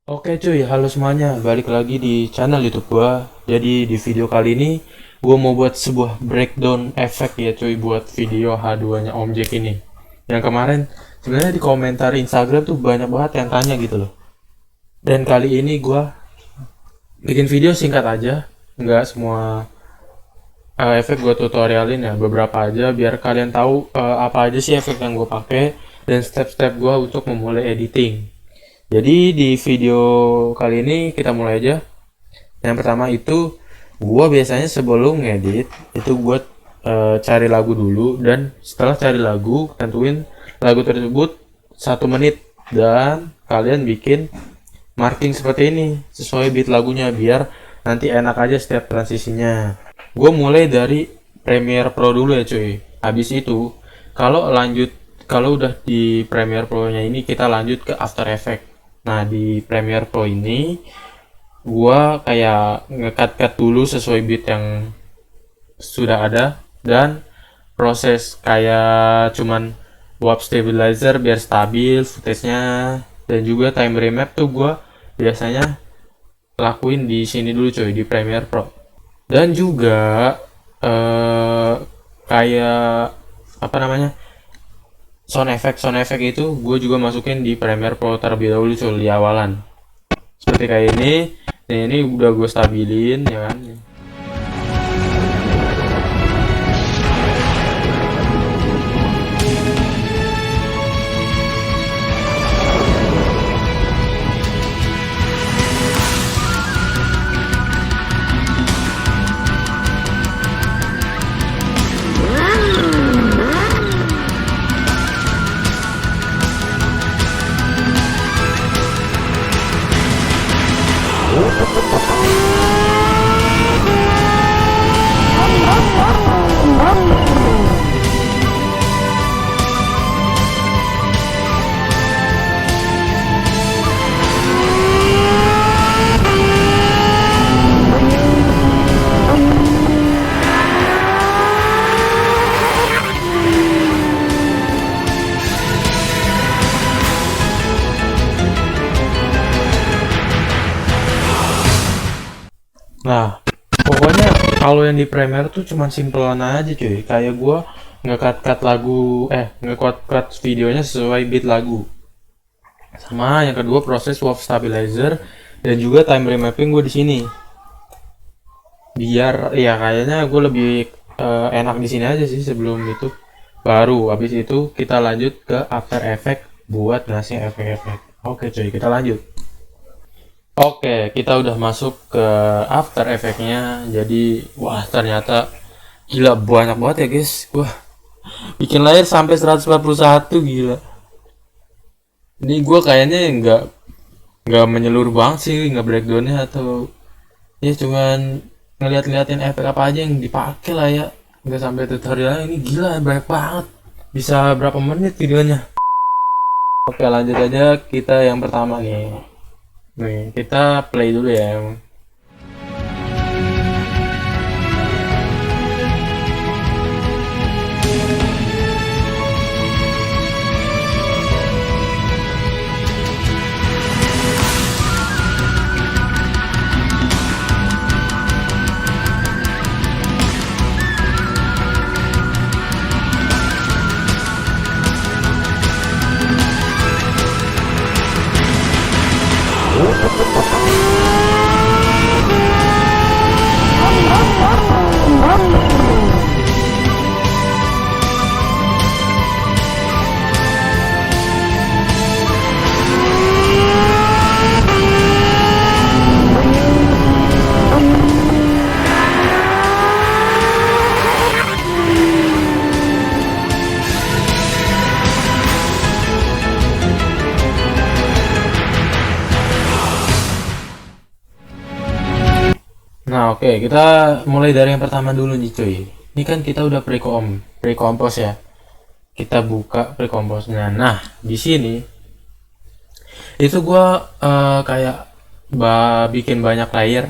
Oke cuy, halo semuanya. Balik lagi di channel YouTube gua. Jadi di video kali ini gua mau buat sebuah breakdown efek ya cuy buat video H2-nya Om Jack ini. Yang kemarin sebenarnya di komentar Instagram tuh banyak banget yang tanya gitu loh. Dan kali ini gua bikin video singkat aja, nggak semua efek gua tutorialin ya, beberapa aja biar kalian tahu apa aja sih efek yang gua pakai dan step-step gua untuk memulai editing. Jadi di video kali ini kita mulai aja. Yang pertama itu gua biasanya sebelum ngedit itu gua cari lagu dulu, dan setelah cari lagu tentuin lagu tersebut 1 menit, dan kalian bikin marking seperti ini sesuai beat lagunya biar nanti enak aja setiap transisinya. Gue mulai dari Premiere Pro dulu ya cuy. Habis itu kalau udah di Premiere Pro nya ini kita lanjut ke After Effects. Nah di Premiere Pro ini gua kayak ngekat-kat dulu sesuai beat yang sudah ada, dan proses kayak cuman warp stabilizer biar stabil footage-nya, dan juga time remap tuh gua biasanya lakuin di sini dulu coy, di Premiere Pro. Dan juga eh kayak apa namanya, sound effect itu gue juga masukin di Premiere Pro terlebih dahulu coy, di awalan seperti kayak ini. Nah ini udah gue stabilin ya kan. Nah, pokoknya kalau yang di Premiere tuh cuman simplean aja cuy. Kayak gua nge-cut lagu, nge-cut videonya sesuai beat lagu. Sama yang kedua proses warp stabilizer dan juga time remapping gue di sini. Biar ya kayaknya gue lebih enak di sini aja sih sebelum itu. Baru habis itu kita lanjut ke After Effects buat ngasih efek-efek. Oke cuy, kita lanjut. Oke, kita udah masuk ke After Effects-nya. Jadi, wah ternyata gila banyak banget ya guys. Wah, bikin layar sampai 141, gila. Ini gue kayaknya nggak menyeluruh banget sih, nggak breakdownnya, atau ya cuman ngeliat-ngeliatin efek apa aja yang dipakai lah ya. Nggak sampai tutorialnya. Ini gila banyak banget. Bisa berapa menit videonya? Oke, lanjut aja kita yang pertama nih. Nih, kita play dulu ya. Nah, oke, kita mulai dari yang pertama dulu nih, cuy. Ini kan kita udah pre-compose ya. Kita buka pre-compose-nya. Nah, di sini itu gua kayak bikin banyak layer.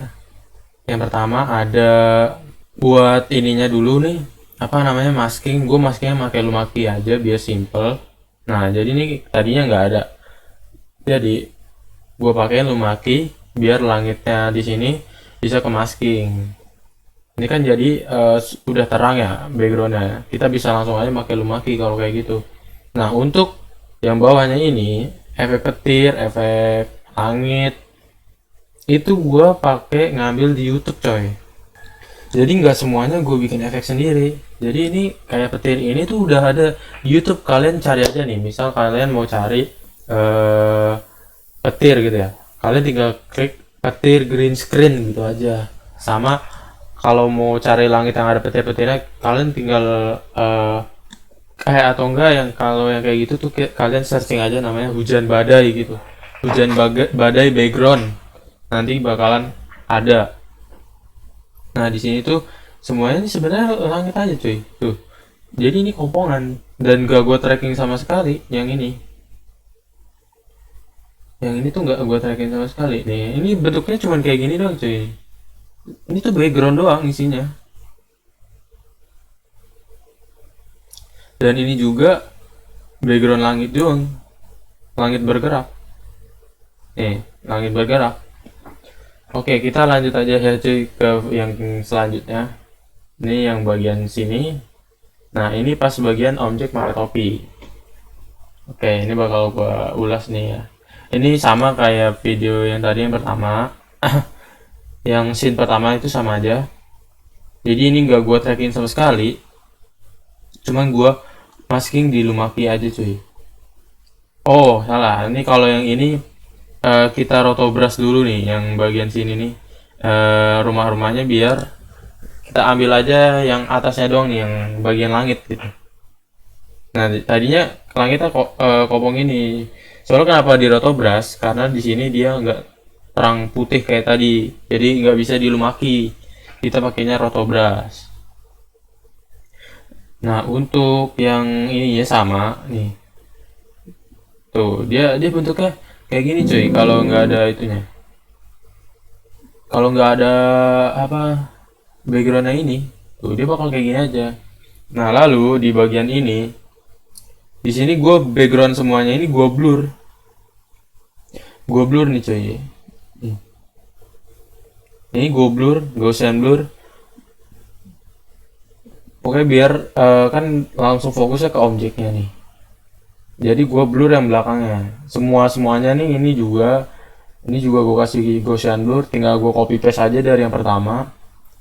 Yang pertama ada buat ininya dulu nih, apa namanya, masking. Gue maskingnya pakai Lumaki aja biar simple. Nah, jadi ini tadinya nggak ada. Jadi gue pakai lumaki biar langitnya di sini bisa ke masking. Ini kan jadi udah terang ya backgroundnya, kita bisa langsung aja pakai lumaki kalau kayak gitu. Nah untuk yang bawahnya ini efek petir, efek langit itu gue pakai ngambil di YouTube coy. Jadi nggak semuanya gue bikin efek sendiri. Jadi ini kayak petir ini tuh udah ada di YouTube, kalian cari aja nih. Misal kalian mau cari petir gitu ya, kalian tinggal klik petir green screen gitu aja. Sama kalau mau cari langit yang ada petir-petirnya, kalian tinggal kayak atau enggak yang kalau yang kayak gitu tuh kalian searching aja namanya hujan badai gitu, hujan badai background, nanti bakalan ada. Nah di sini tuh semuanya ini sebenarnya langit aja cuy tuh, jadi ini komponen dan gak gue tracking sama sekali. Yang ini tuh nggak gue tracking sama sekali nih. Ini bentuknya cuman kayak gini doang cuy, ini tuh background doang isinya. Dan ini juga background langit doang, langit bergerak, langit bergerak. Oke kita lanjut aja ya cuy ke yang selanjutnya. Ini yang bagian sini. Nah ini pas bagian objek pakai topi. Oke ini bakal gua ulas nih ya. Ini sama kayak video yang tadi yang pertama. Yang scene pertama itu sama aja. Jadi ini nggak gua tracking sama sekali, cuman gua masking di lumaki aja cuy. Oh salah, ini kalau yang ini kita rotobrush dulu nih yang bagian sini nih, rumah-rumahnya biar kita ambil aja yang atasnya doang nih, yang bagian langit gitu. Nah tadinya langitnya kopong ini, soalnya kenapa di rotobrush, karena di sini dia nggak terang putih kayak tadi, jadi nggak bisa dilumaki, kita pakainya rotobrush. Nah untuk yang ini ya sama nih, tuh dia bentuknya kayak gini cuy. Kalau nggak ada itunya, kalau nggak ada apa backgroundnya ini, tuh dia bakal kayak gini aja. Nah lalu di bagian ini, di sini gue background semuanya ini gue blur nih cuy. Ini gue blur, Gaussian blur. Pokoknya biar kan langsung fokusnya ke objeknya nih. Jadi gue blur yang belakangnya. Semuanya nih ini juga gue kasih Gaussian blur. Tinggal gue copy paste aja dari yang pertama.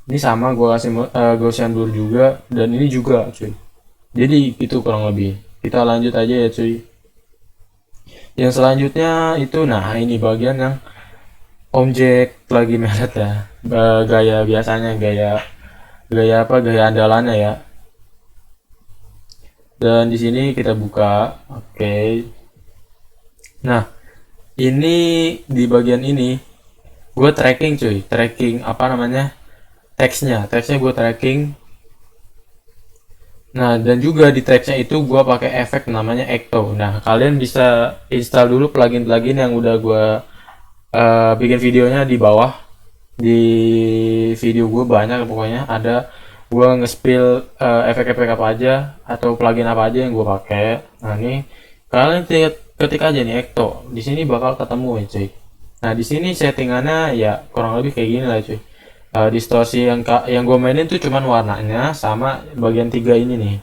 Ini sama gue kasih Gaussian blur juga, dan ini juga cuy. Jadi itu kurang lebih. Kita lanjut aja ya cuy. Yang selanjutnya itu, nah ini bagian yang objek lagi meret ya. Gaya biasanya, gaya andalannya ya. Dan di sini kita buka. Oke. Nah ini di bagian ini gue tracking cuy, tracking apa namanya, teksnya gue tracking. Nah dan juga di teksnya itu gue pakai efek namanya Ecto. Nah kalian bisa install dulu plugin yang udah gue bikin videonya di bawah. Di video gue banyak pokoknya, ada gue nge-spill efek-efek apa aja atau plugin apa aja yang gue pakai. Nah ini kalian ketik aja nih Ecto, di sini bakal ketemu ya cuy. Nah di sini settingannya ya kurang lebih kayak gini lah cuy. Distorsi yang gue mainin tuh cuman warnanya sama bagian 3 ini nih,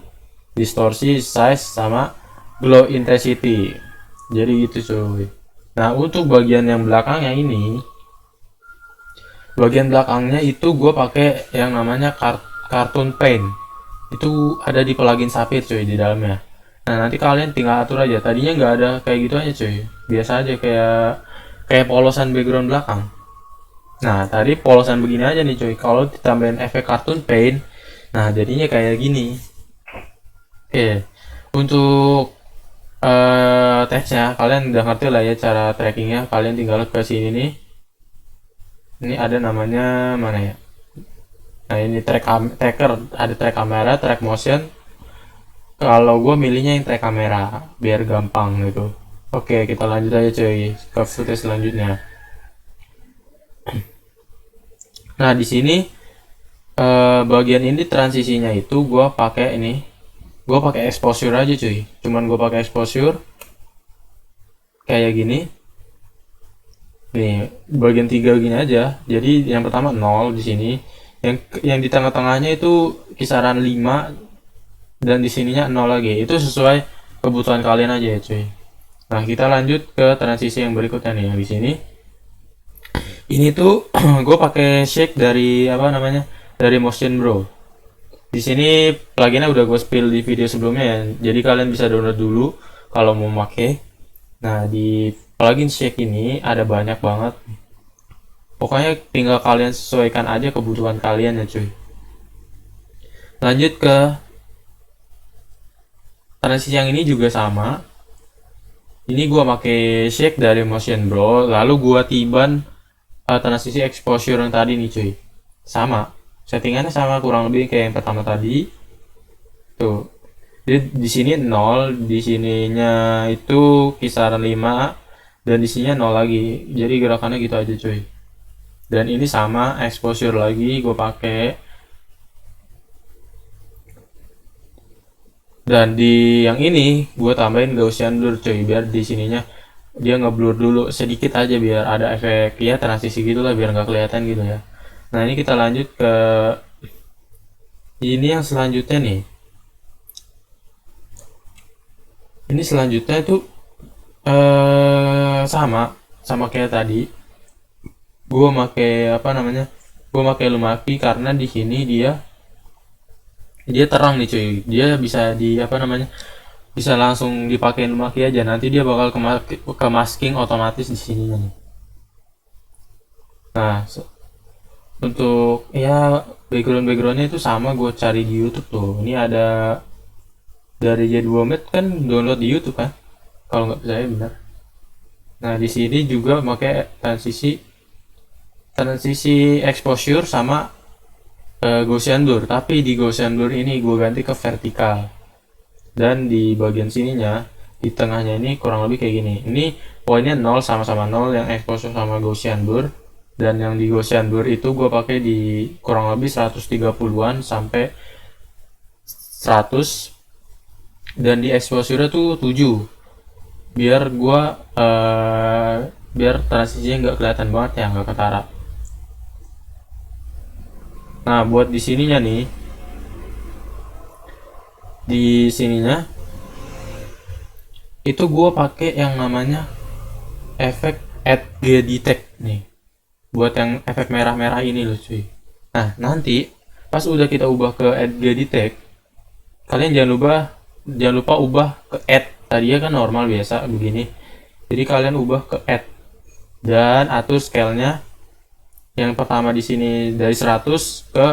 distorsi, size, sama glow intensity. Jadi gitu cuy. Nah untuk bagian yang belakangnya ini, bagian belakangnya itu gue pakai yang namanya cartoon paint. Itu ada di plugin Sapphire cuy di dalamnya. Nah nanti kalian tinggal atur aja. Tadinya nggak ada kayak gitu aja cuy, biasa aja kayak polosan background belakang. Nah tadi polosan begini aja nih cuy. Kalau ditambahin efek cartoon paint, nah jadinya kayak gini. Oke, untuk teksnya kalian udah ngerti lah ya cara trackingnya. Kalian tinggal ke sini nih. Ini ada namanya mana ya? Nah ini tracker, ada track kamera, track motion. Kalau gue milihnya yang track kamera biar gampang gitu. Oke kita lanjut aja cuy ke footage selanjutnya. Nah di sini bagian ini transisinya itu gue pakai ini, gue pakai exposure aja cuy. Cuman gue pakai exposure kayak gini. Nih, bagian 3 gini aja. Jadi yang pertama 0 di sini. Yang di tengah-tengahnya itu kisaran 5 dan di sininya 0 lagi. Itu sesuai kebutuhan kalian aja ya, cuy. Nah, kita lanjut ke transisi yang berikutnya nih yang di sini. Ini tuh gue pakai shake dari apa namanya? Dari Motion Bro. Di sini pluginnya udah gue spill di video sebelumnya ya. Jadi kalian bisa download dulu kalau mau pakai. Nah, di plugin shake ini ada banyak banget. Pokoknya tinggal kalian sesuaikan aja kebutuhan kalian ya, cuy. Lanjut ke transisi yang ini juga sama. Ini gua pakai shake dari Motion Bro, lalu gua tiban transisi exposure yang tadi nih, cuy. Sama. Settingannya sama kurang lebih kayak yang pertama tadi. Tuh. Di sini 0, di sininya itu kisaran 5 dan di sininya 0 lagi. Jadi gerakannya gitu aja, cuy. Dan ini sama exposure lagi gue pakai. Dan di yang ini gue tambahin Gaussian blur, cuy, biar di sininya dia ngeblur dulu sedikit aja biar ada efek ya transisi gitulah biar nggak kelihatan gitu ya. Nah, ini kita lanjut ke ini yang selanjutnya nih. Ini selanjutnya itu sama kayak tadi. Gue make apa namanya? Gue make lumaki karena di sini dia terang nih, cuy. Dia bisa di apa namanya? Bisa langsung dipakai lumaki aja. Nanti dia bakal ke masking otomatis di sininya nih. Nah, untuk ya backgroundnya itu sama gue cari di YouTube tuh. Ini ada dari J2Med kan download di YouTube kan, kalau nggak percaya benar. Nah, di sini juga pakai transisi exposure sama Gaussian blur, tapi di Gaussian blur ini gue ganti ke vertikal dan di bagian sininya di tengahnya ini kurang lebih kayak gini. Ini poinnya 0 sama-sama 0 yang exposure sama Gaussian blur, dan yang di Gaussian blur itu gue pakai di kurang lebih 130-an sampai 100, dan di exposure tuh 7 biar biar transisinya nggak kelihatan banget ya, nggak ketara. Nah, buat di sininya nih, di sininya itu gue pakai yang namanya efek add G detect nih, buat yang efek merah-merah ini loh, cuy. Nah, nanti pas udah kita ubah ke add G detect, kalian jangan lupa ubah ke add. Tadinya kan normal biasa begini, jadi kalian ubah ke add dan atur scale-nya. Yang pertama di sini dari 100 ke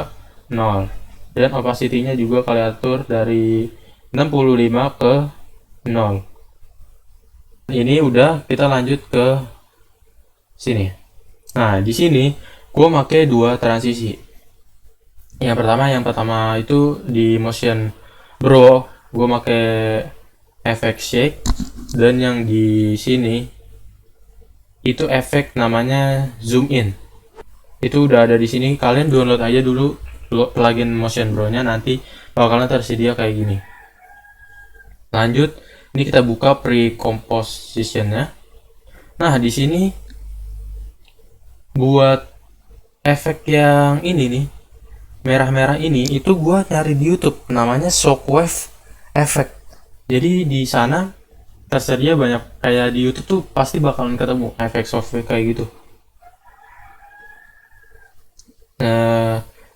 0, dan opacity-nya juga kalian atur dari 65 ke 0. Ini udah, kita lanjut ke sini. Nah, di sini gue pakai dua transisi. Yang pertama itu di Motion Bro gue pakai efek shake, dan yang di sini itu efek namanya zoom in. Itu udah ada di sini, kalian download aja dulu plugin Motion Bro-nya, nanti bakalan tersedia kayak gini. Lanjut, ini kita buka pre-composition-nya. Nah, di sini buat efek yang ini nih, merah-merah ini, itu gua cari di YouTube, namanya Shockwave Effect. Jadi di sana tersedia banyak, kayak di YouTube tuh pasti bakalan ketemu efek software kayak gitu.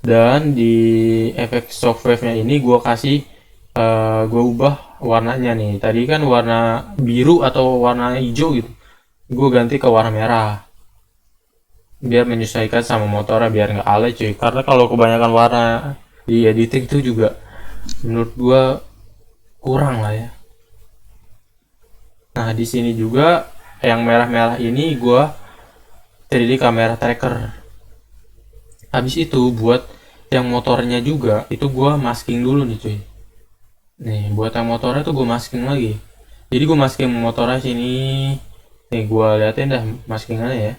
Dan di efek shockwave-nya ini gue kasih gue ubah warnanya nih. Tadi kan warna biru atau warna hijau gitu, gue ganti ke warna merah biar menyesuaikan sama motornya, biar nggak alay, cuy. Karena kalau kebanyakan warna di editing itu juga menurut gue kurang lah ya. Nah, di sini juga yang merah-merah ini gue 3D kamera tracker. Habis itu buat yang motornya juga itu gua masking dulu nih, cuy. Nih, buat yang motornya tuh gua masking lagi. Jadi gua masking motornya sini. Nih, gua liatin dah maskingannya ya.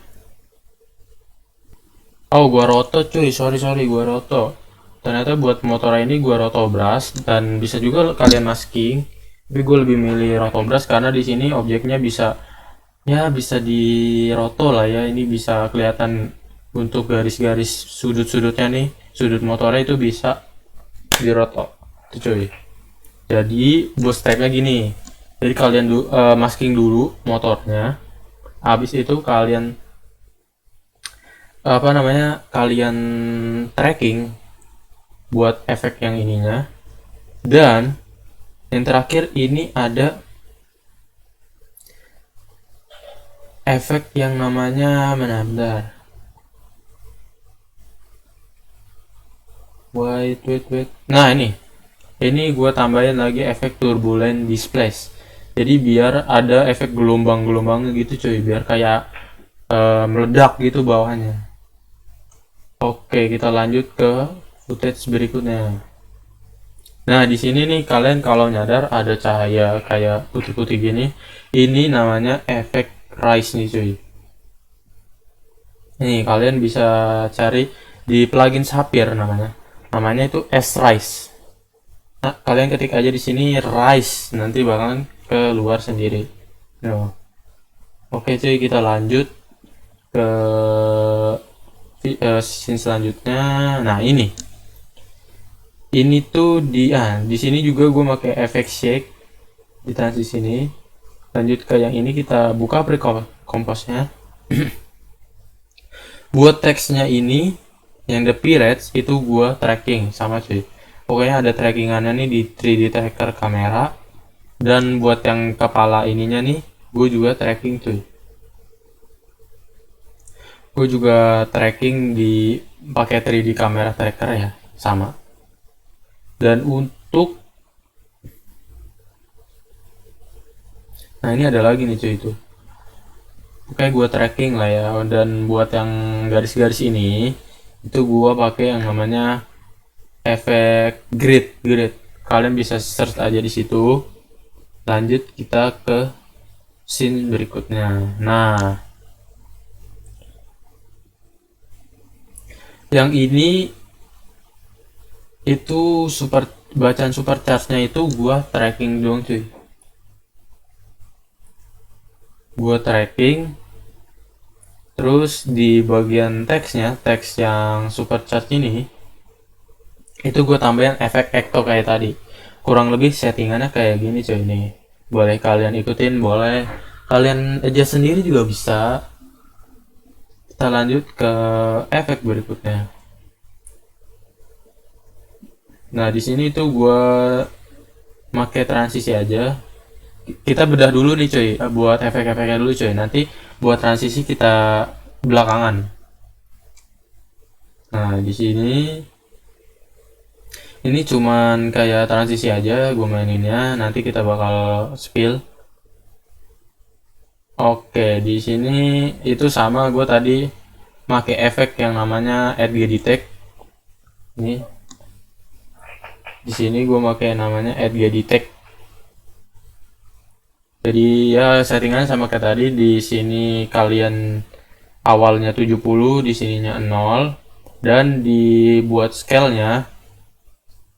Oh, gua roto, cuy. Sorry, gua roto. Ternyata buat motornya ini gua roto brush, dan bisa juga kalian masking. Tapi gue lebih milih roto brush karena di sini objeknya bisa ya bisa diroto lah ya, ini bisa kelihatan untuk garis-garis sudut-sudutnya nih, sudut motornya itu bisa diroto itu cuy. Jadi buat stepnya gini, jadi kalian masking dulu motornya, habis itu kalian apa namanya, kalian tracking buat efek yang ininya. Dan yang terakhir ini ada efek yang namanya benar-benar wait. Nah ini gue tambahin lagi efek turbulent displace. Jadi biar ada efek gelombang-gelombangnya gitu cuy, biar kayak meledak gitu bawahnya. Oke, kita lanjut ke footage berikutnya. Nah, di sini nih kalian kalau nyadar ada cahaya kayak putih-putih gini, ini namanya efek rise nih cuy. Nih, kalian bisa cari di plugin Sapphire namanya. Namanya itu S-Rise. Nah, kalian ketik aja di sini rise, nanti bakalan keluar sendiri. Nah, oke cuy, kita lanjut ke scene selanjutnya. Nah, ini tuh di sini juga gue pakai efek shake di transisi ini. Lanjut ke yang ini, kita buka pre-composnya. Buat teksnya ini yang the pirates itu gue tracking sama cuy. Pokoknya ada trackingannya nih di 3D tracker kamera. Dan buat yang kepala ininya nih, gue juga tracking cuy. Gue juga tracking di pakai 3D kamera tracker ya, sama. Dan untuk nah ini ada lagi nih cuy itu. Oke, gue tracking lah ya. Dan buat yang garis-garis ini itu gue pakai yang namanya efek grid. Kalian bisa search aja di situ. Lanjut kita ke scene berikutnya. Nah, yang ini itu bacaan supercharge-nya itu gua tracking dong cuy. Gua tracking, terus di bagian teksnya, teks yang supercharge ini itu gue tambahin efek ecto kayak tadi. Kurang lebih settingannya kayak gini cuy nih. Boleh kalian ikutin, boleh kalian adjust sendiri juga bisa. Kita lanjut ke efek berikutnya. Nah, di sini tuh gue pakai transisi aja. Kita bedah dulu nih cuy, buat efek-efeknya dulu cuy. Nanti buat transisi kita belakangan. Nah, di sini ini cuman kayak transisi aja gue maininnya. Nanti kita bakal spill. Oke, di sini itu sama gue tadi pakai efek yang namanya add detect. Ini di sini gue pakai namanya add detect. Jadi ya settingannya sama kayak tadi. Di sini kalian awalnya 70, di sininya 0, dan dibuat scale-nya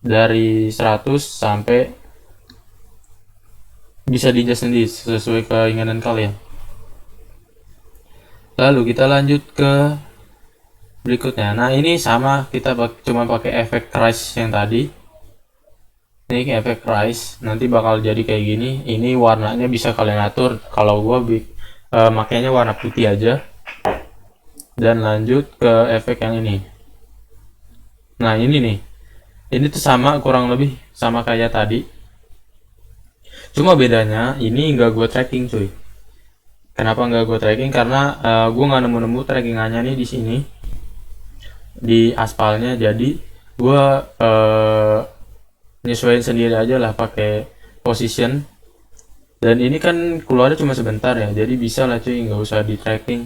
dari 100 sampai bisa di-adjust sendiri sesuai keinginan kalian. Lalu kita lanjut ke berikutnya. Nah, ini sama, kita cuma pakai efek rise yang tadi. Ini efek rise, nanti bakal jadi kayak gini. Ini warnanya bisa kalian atur. Kalau gua makanya warna putih aja. Dan lanjut ke efek yang ini. Nah, ini nih. Ini tuh sama, kurang lebih sama kayak tadi. Cuma bedanya ini nggak gue tracking cuy. Kenapa nggak gue tracking? Karena gue nggak nemu trackingannya nih di sini di aspalnya. Jadi gue nyesuaiin sendiri aja lah pakai position. Dan ini kan keluarnya cuma sebentar ya, jadi bisa lah cuy, nggak usah di tracking.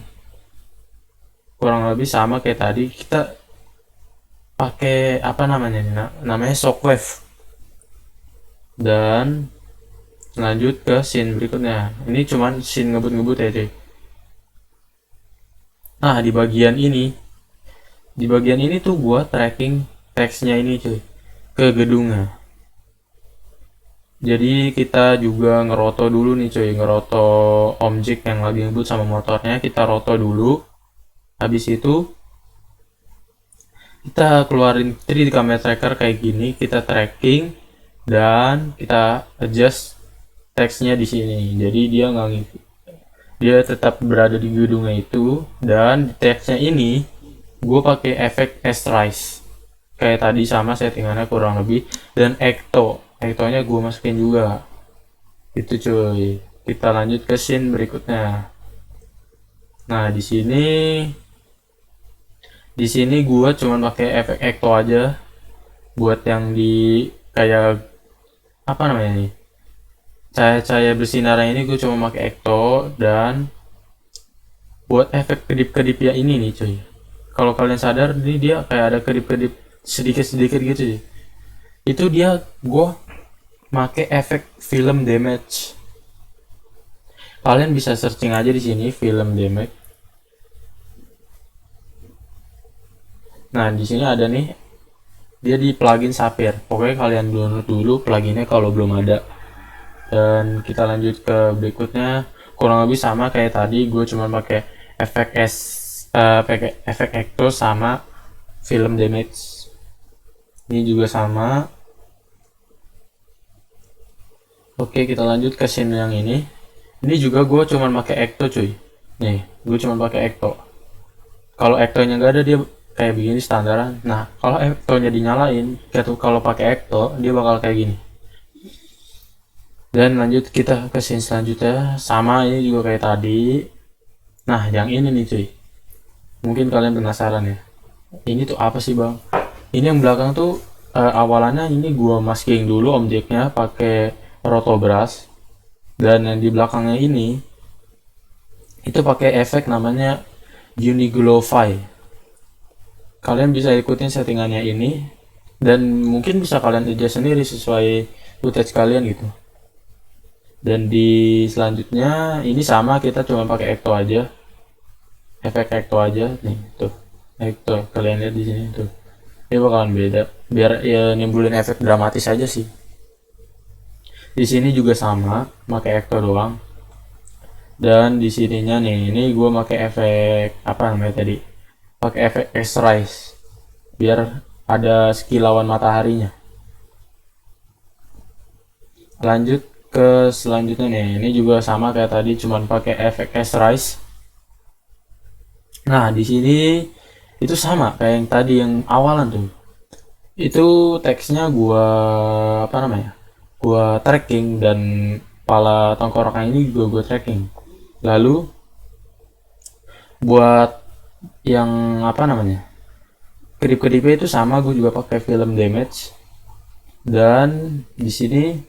Kurang lebih sama kayak tadi. Kita pakai apa namanya ini? Namanya shockwave. Dan lanjut ke scene berikutnya. Ini cuman scene ngebut-ngebut ya cuy. Nah, di bagian ini tuh gua tracking teksnya ini cuy ke gedungnya. Jadi kita juga ngeroto dulu nih cuy, ngeroto objek yang lagi ngebut sama motornya, kita roto dulu. Habis itu kita keluarin 3D camera tracker kayak gini, kita tracking dan kita adjust teksnya di sini. Jadi dia tetap berada di gedungnya itu, dan teksnya ini gue pakai efek S-Rise kayak tadi, sama settingannya kurang lebih, dan ectonya gue masukin juga itu cuy. Kita lanjut ke scene berikutnya. Nah di sini gue cuman pakai efek ecto aja buat yang di kayak apa namanya nih, cahaya-cahaya bersinar ini gue cuma pakai ecto. Dan buat efek kedip-kedip ya ini nih cuy, kalau kalian sadar ini dia kayak ada kedip-kedip sedikit-sedikit gitu sih. Itu dia gue make efek film damage. Kalian bisa searching aja di sini film damage. Nah di sini ada nih, dia di plugin Sapphire. Pokoknya kalian download dulu pluginnya kalau belum ada. Dan kita lanjut ke berikutnya, kurang lebih sama kayak tadi, gue cuma pakai pakai efek ecto sama film damage. Ini juga sama. Oke, kita lanjut ke scene yang ini. Ini juga gue cuma pakai ecto cuy. Nih, gue cuma pakai ecto. Kalau ectonya nggak ada, dia kayak begini standaran. Nah, kalau ectonya dinyalain, kalau pakai ecto dia bakal kayak gini. Dan lanjut kita ke scene selanjutnya, sama ini juga kayak tadi. Nah, yang ini nih cuy, mungkin kalian penasaran ya, ini tuh apa sih bang? Ini yang belakang tuh awalannya ini gua masking dulu objeknya pakai rotobrush, dan yang di belakangnya ini itu pakai efek namanya Uniglowify. Kalian bisa ikutin settingannya ini, dan mungkin bisa kalian adjust sendiri sesuai footage kalian gitu. Dan di selanjutnya ini sama, kita cuma pakai ecto aja, efek ecto aja nih tuh, ecto kalian lihat di sini tuh, ini bakalan beda biar ya nimbulin efek dramatis aja sih. Di sini juga sama, pakai ecto doang. Dan di sininya nih, ini gue pakai efek apa namanya tadi, pakai efek S-Rise biar ada sekilauan mataharinya. Lanjut ke selanjutnya nih, ini juga sama kayak tadi, cuman pakai efek S-Rise. Nah di sini itu sama kayak yang tadi yang awalan tuh, itu teksnya gua apa namanya, gua tracking, dan kepala tengkoraknya ini juga gua tracking. Lalu buat yang apa namanya, kedip-kedipnya itu sama, gue juga pakai film damage. Dan di sini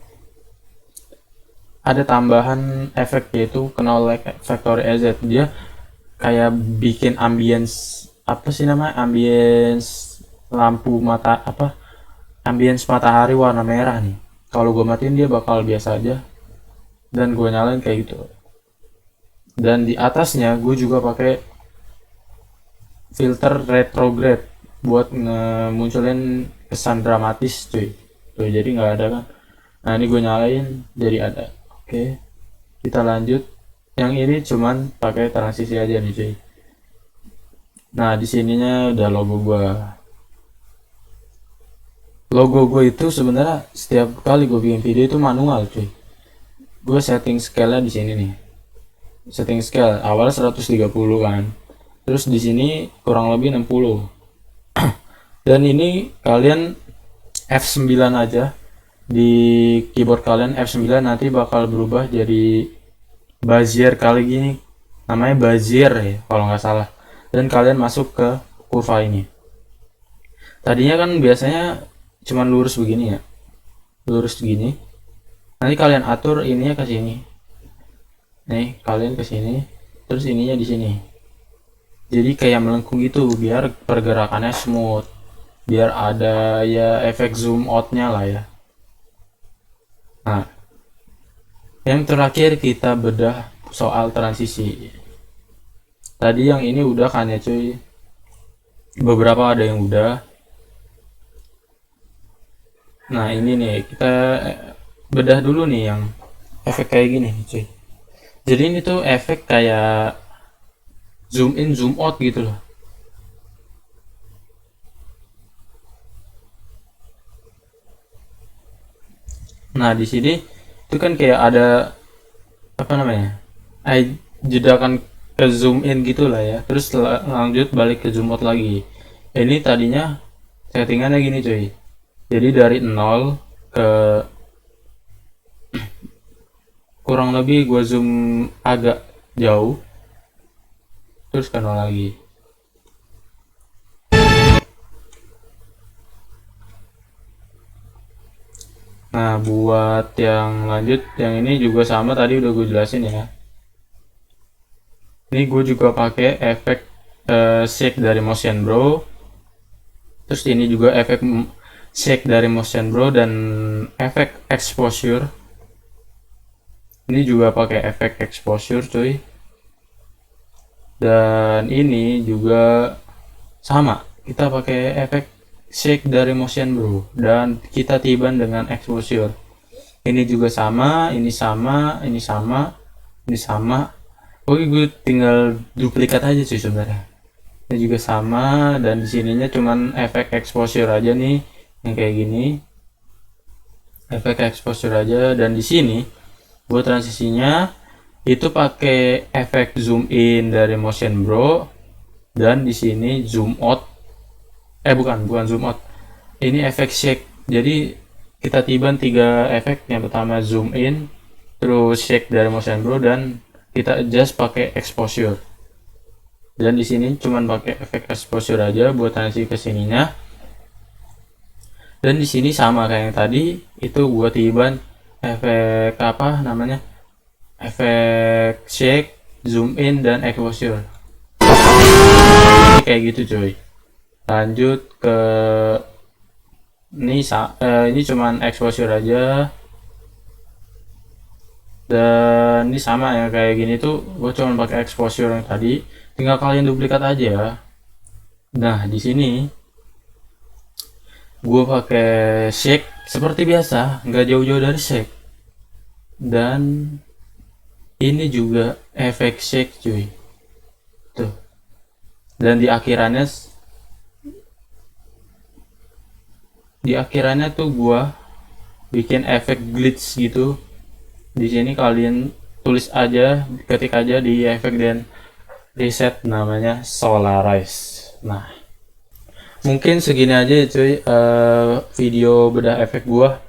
ada tambahan efek yaitu Knoll Factory AZ. Dia kayak bikin ambience, apa sih namanya, ambience lampu mata, apa, ambience matahari warna merah nih. Kalau gue matiin dia bakal biasa aja, dan gue nyalain kayak gitu. Dan di atasnya gue juga pakai filter retrograde buat munculin kesan dramatis cuy. Tuh jadi nggak ada kan. Nah ini gue nyalain jadi ada. Oke, kita lanjut. Yang ini cuman pakai transisi aja nih cuy. Nah di sininya udah logo gua. Logo gue itu sebenarnya setiap kali gue bikin video itu manual cuy. Gue setting scale-nya di sini nih. Setting scale awalnya 130 kan. Terus di sini kurang lebih 60. Dan ini kalian F9 aja. Di keyboard kalian F9, nanti bakal berubah jadi Bezier kali gini, namanya Bezier ya kalau nggak salah. Dan kalian masuk ke kurva ini. Tadinya kan biasanya cuman lurus begini ya, lurus begini. Nanti kalian atur ininya ke sini. Nih kalian ke sini, terus ininya di sini. Jadi kayak melengkung gitu biar pergerakannya smooth, biar ada ya efek zoom outnya lah ya. Nah, yang terakhir kita bedah soal transisi. Tadi yang ini udah kan ya cuy. Beberapa ada yang udah. Nah ini nih, kita bedah dulu nih yang efek kayak gini cuy. Jadi ini tuh efek kayak zoom in zoom out gitu loh. Nah di sini itu kan kayak ada apa namanya, jeda kan ke zoom in gitulah ya, terus lanjut balik ke zoom out lagi. Ini tadinya settingannya gini cuy, jadi dari 0 ke kurang lebih gue zoom agak jauh terus ke 0 lagi. Nah buat yang lanjut, yang ini juga sama tadi udah gue jelasin ya. Ini gue juga pakai efek shake dari Motion Bro. Terus ini juga efek shake dari Motion Bro dan efek exposure. Ini juga pakai efek exposure cuy. Dan ini juga sama, kita pakai efek shake dari Motion Bro dan kita tiban dengan exposure. Ini juga sama, ini sama, ini sama, ini sama. Oke, gue tinggal duplikat aja sih sebenarnya. Ini juga sama, dan di sininya cuman efek exposure aja nih, yang kayak gini. Efek exposure aja, dan di sini buat transisinya itu pakai efek zoom in dari Motion Bro, dan di sini zoom out. Bukan zoom out. Ini efek shake. Jadi kita tiban 3 efek. Yang pertama zoom in, terus shake dari Motion Bro, dan kita adjust pakai exposure. Dan di sini cuman pakai efek exposure aja buat transisi ke sininya. Dan di sini sama kayak yang tadi, itu buat tiban efek apa namanya? Efek shake, zoom in, dan exposure. Kayak gitu cuy. Lanjut ke ini cuman exposure aja, dan ini sama ya kayak gini tuh, gue cuman pakai exposure yang tadi, tinggal kalian duplikat aja. Nah di sini gue pakai shake seperti biasa, nggak jauh-jauh dari shake, dan ini juga efek shake cuy tuh. Dan di akhirannya tuh gua bikin efek glitch gitu. Di sini kalian tulis aja, ketik aja di efek dan reset, namanya solarize. Nah mungkin segini aja ya cuy, video bedah efek gua,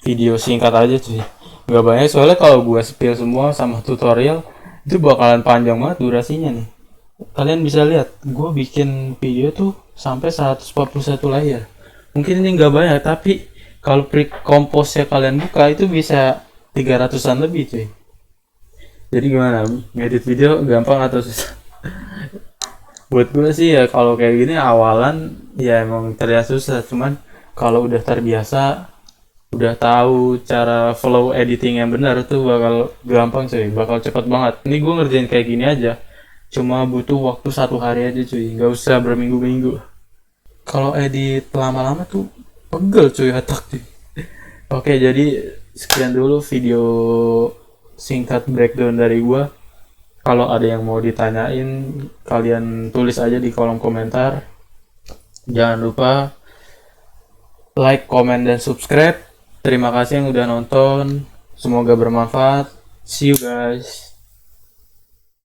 video singkat aja cuy, nggak banyak soalnya kalau gua spill semua sama tutorial itu bakalan panjang banget durasinya nih. Kalian bisa lihat gua bikin video tuh sampai 141 layar. Mungkin ini nggak banyak, tapi kalau pre-compose-nya kalian buka itu bisa 300-an lebih cuy. Jadi gimana, ngedit video gampang atau susah? Buat gue sih ya kalau kayak gini awalan ya emang terlihat susah, cuman kalau udah terbiasa, udah tahu cara flow editing yang benar tuh bakal gampang cuy, bakal cepet banget. Ini gue ngerjain kayak gini aja cuma butuh waktu 1 hari aja cuy, nggak usah berminggu-minggu. Kalau edit lama-lama tuh pegel cuy otak cuy. Oke, jadi sekian dulu video singkat breakdown dari gua. Kalau ada yang mau ditanyain, kalian tulis aja di kolom komentar. Jangan lupa like, comment, dan subscribe. Terima kasih yang udah nonton. Semoga bermanfaat. See you guys.